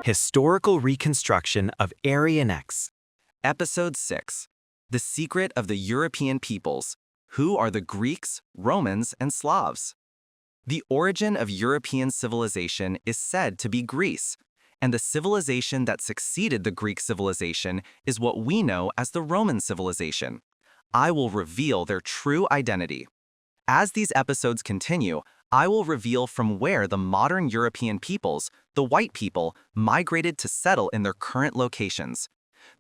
Historical Reconstruction of Aryan X. Episode 6. The Secret of the European Peoples. Who are the Greeks, Romans, and Slavs? The origin of European civilization is said to be Greece, and the civilization that succeeded the Greek civilization is what we know as the Roman civilization. I will reveal their true identity. As these episodes continue, I will reveal from where the modern European peoples, the white people, migrated to settle in their current locations.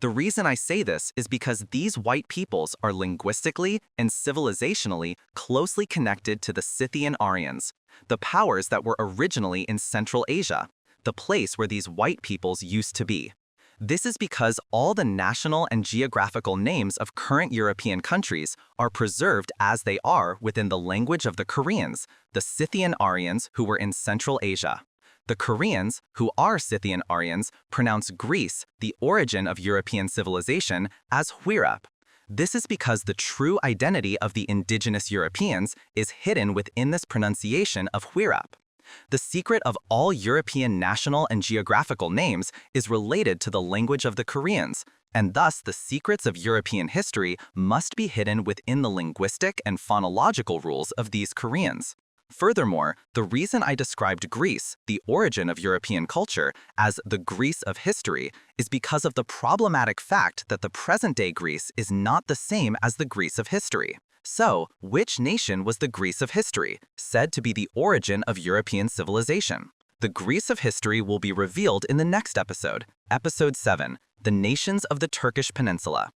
The reason I say this is because these white peoples are linguistically and civilizationally closely connected to the Scythian Aryans, the powers that were originally in Central Asia, the place where these white peoples used to be. This is because all the national and geographical names of current European countries are preserved as they are within the language of the Koreans, the Scythian Aryans who were in Central Asia. The Koreans, who are Scythian Aryans, pronounce Greece, the origin of European civilization, as Huirap. This is because the true identity of the indigenous Europeans is hidden within this pronunciation of Huirap. The secret of all European national and geographical names is related to the language of the Koreans, and thus the secrets of European history must be hidden within the linguistic and phonological rules of these Koreans. Furthermore, the reason I described Greece, the origin of European culture, as the Greece of history is because of the problematic fact that the present-day Greece is not the same as the Greece of history. So, which nation was the Greece of history, said to be the origin of European civilization? The Greece of history will be revealed in the next episode, Episode 7, The Nations of the Turkish Peninsula.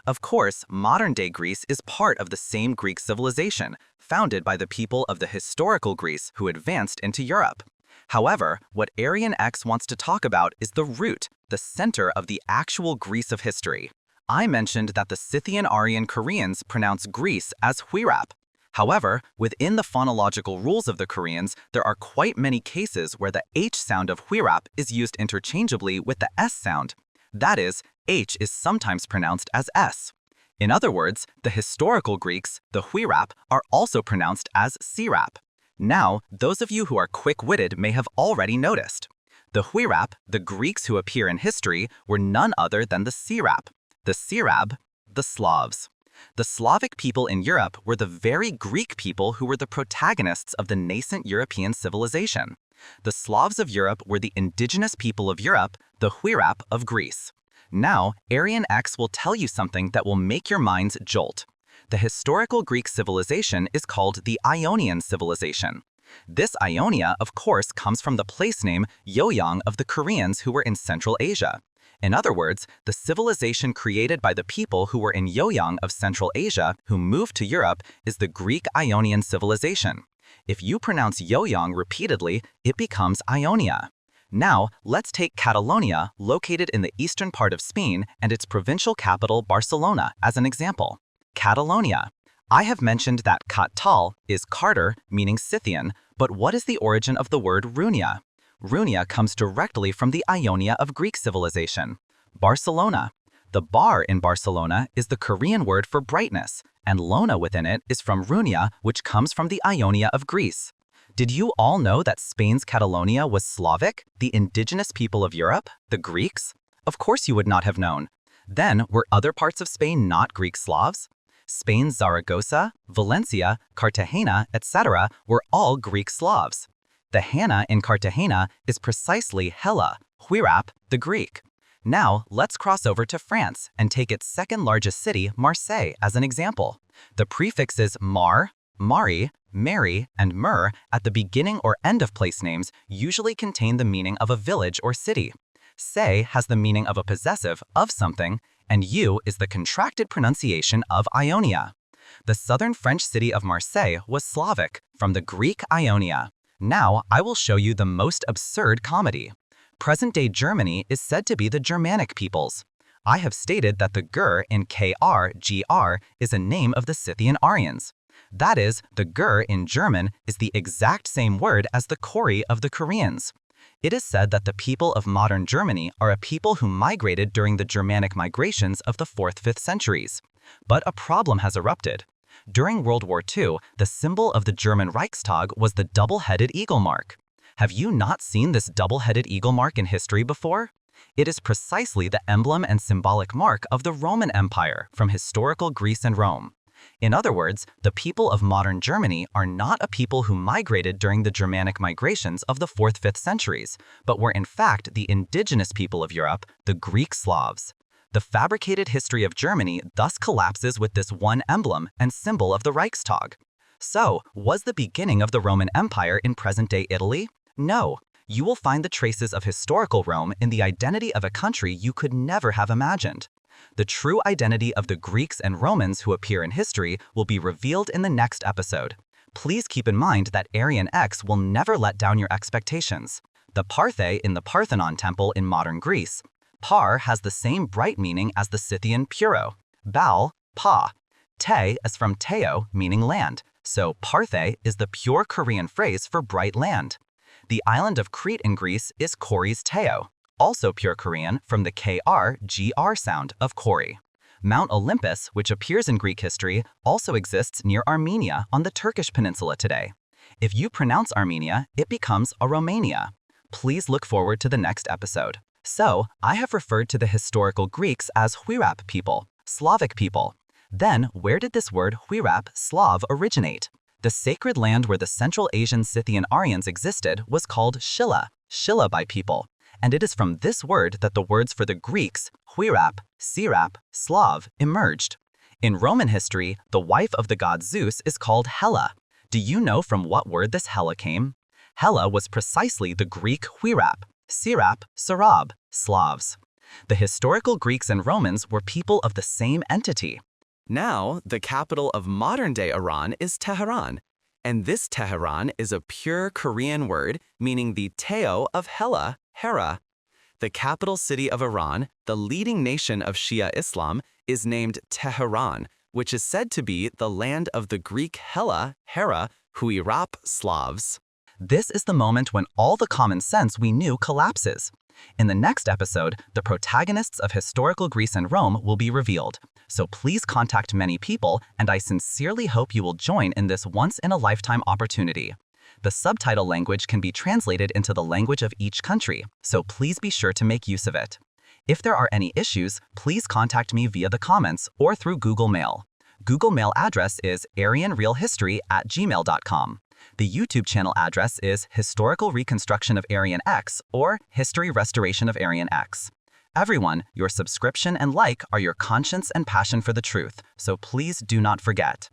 Of course, modern-day Greece is part of the same Greek civilization, founded by the people of the historical Greece who advanced into Europe. However, what Aryan X wants to talk about is the root, the center of the actual Greece of history. I mentioned that the Scythian Aryan Koreans pronounce Greece as Huirap. However, within the phonological rules of the Koreans, there are quite many cases where the H sound of Huirap is used interchangeably with the S sound. That is, H is sometimes pronounced as S. In other words, the historical Greeks, the Huirap, are also pronounced as Sirap. Now, those of you who are quick-witted may have already noticed. The Huirap, the Greeks who appear in history, were none other than the Sirap. The Sirab, the Slavs. The Slavic people in Europe were the very Greek people who were the protagonists of the nascent European civilization. The Slavs of Europe were the indigenous people of Europe, the Huirap of Greece. Now, Aryan X will tell you something that will make your minds jolt. The historical Greek civilization is called the Ionian civilization. This Ionia, of course, comes from the place name Yoyong of the Koreans who were in Central Asia. In other words, the civilization created by the people who were in Yoyong of Central Asia who moved to Europe is the Greek Ionian civilization. If you pronounce Yoyong repeatedly, it becomes Ionia. Now, let's take Catalonia, located in the eastern part of Spain, and its provincial capital Barcelona as an example. Catalonia. I have mentioned that Catal is Carter, meaning Scythian, but what is the origin of the word Runia? Runia comes directly from the Ionia of Greek civilization. Barcelona. The bar in Barcelona is the Korean word for brightness, and Lona within it is from Runia, which comes from the Ionia of Greece. Did you all know that Spain's Catalonia was Slavic, the indigenous people of Europe, the Greeks? Of course you would not have known. Then, were other parts of Spain not Greek Slavs? Spain's Zaragoza, Valencia, Cartagena, etc. were all Greek Slavs. The Hanna in Cartagena is precisely Hella, Huirap, the Greek. Now, let's cross over to France and take its second largest city, Marseille, as an example. The prefixes mar, mari, mary, and mer at the beginning or end of place names usually contain the meaning of a village or city. Se has the meaning of a possessive of something, and U is the contracted pronunciation of Ionia. The southern French city of Marseille was Slavic, from the Greek Ionia. Now, I will show you the most absurd comedy. Present-day Germany is said to be the Germanic peoples. I have stated that the Gur in KR, is a name of the Scythian Aryans. That is, the Gur in German is the exact same word as the Kori of the Koreans. It is said that the people of modern Germany are a people who migrated during the Germanic migrations of the 4th-5th centuries. But a problem has erupted. During World War II, the symbol of the German Reichstag was the double-headed eagle mark. Have you not seen this double-headed eagle mark in history before? It is precisely the emblem and symbolic mark of the Roman Empire from historical Greece and Rome. In other words, the people of modern Germany are not a people who migrated during the Germanic migrations of the 4th-5th centuries, but were in fact the indigenous people of Europe, the Greek Slavs. The fabricated history of Germany thus collapses with this one emblem and symbol of the Reichstag. So, was the beginning of the Roman Empire in present-day Italy? No. You will find the traces of historical Rome in the identity of a country you could never have imagined. The true identity of the Greeks and Romans who appear in history will be revealed in the next episode. Please keep in mind that Aryan X will never let down your expectations. The Parthe in the Parthenon temple in modern Greece. Par has the same bright meaning as the Scythian Puro. Bal, Pa. Te is from Teo, meaning land, so Parthe is the pure Korean phrase for bright land. The island of Crete in Greece is Koris Teo, also pure Korean from the KR-GR sound of Kori. Mount Olympus, which appears in Greek history, also exists near Armenia on the Turkish peninsula today. If you pronounce Armenia, it becomes a Romania. Please look forward to the next episode. So, I have referred to the historical Greeks as Huirap people, Slavic people. Then, where did this word Huirap, Slav, originate? The sacred land where the Central Asian Scythian Aryans existed was called Shilla by people. And it is from this word that the words for the Greeks, Huirap, Sirap, Slav, emerged. In Roman history, the wife of the god Zeus is called Hela. Do you know from what word this Hela came? Hela was precisely the Greek Huirap, Sirap, Sarab, Slavs. The historical Greeks and Romans were people of the same entity. Now, the capital of modern-day Iran is Tehran, and this Tehran is a pure Korean word meaning the Teo of Hela, Hera. The capital city of Iran, the leading nation of Shia Islam, is named Tehran, which is said to be the land of the Greek Hela, Hera, Huirap Slavs. This is the moment when all the common sense we knew collapses. In the next episode, the protagonists of historical Greece and Rome will be revealed. So please contact many people, and I sincerely hope you will join in this once-in-a-lifetime opportunity. The subtitle language can be translated into the language of each country, so please be sure to make use of it. If there are any issues, please contact me via the comments or through Google Mail. Google Mail address is aryanrealhistory@gmail.com. The YouTube channel address is Historical Reconstruction of Aryan X or History Restoration of Aryan X. Everyone, your subscription and like are your conscience and passion for the truth, so please do not forget.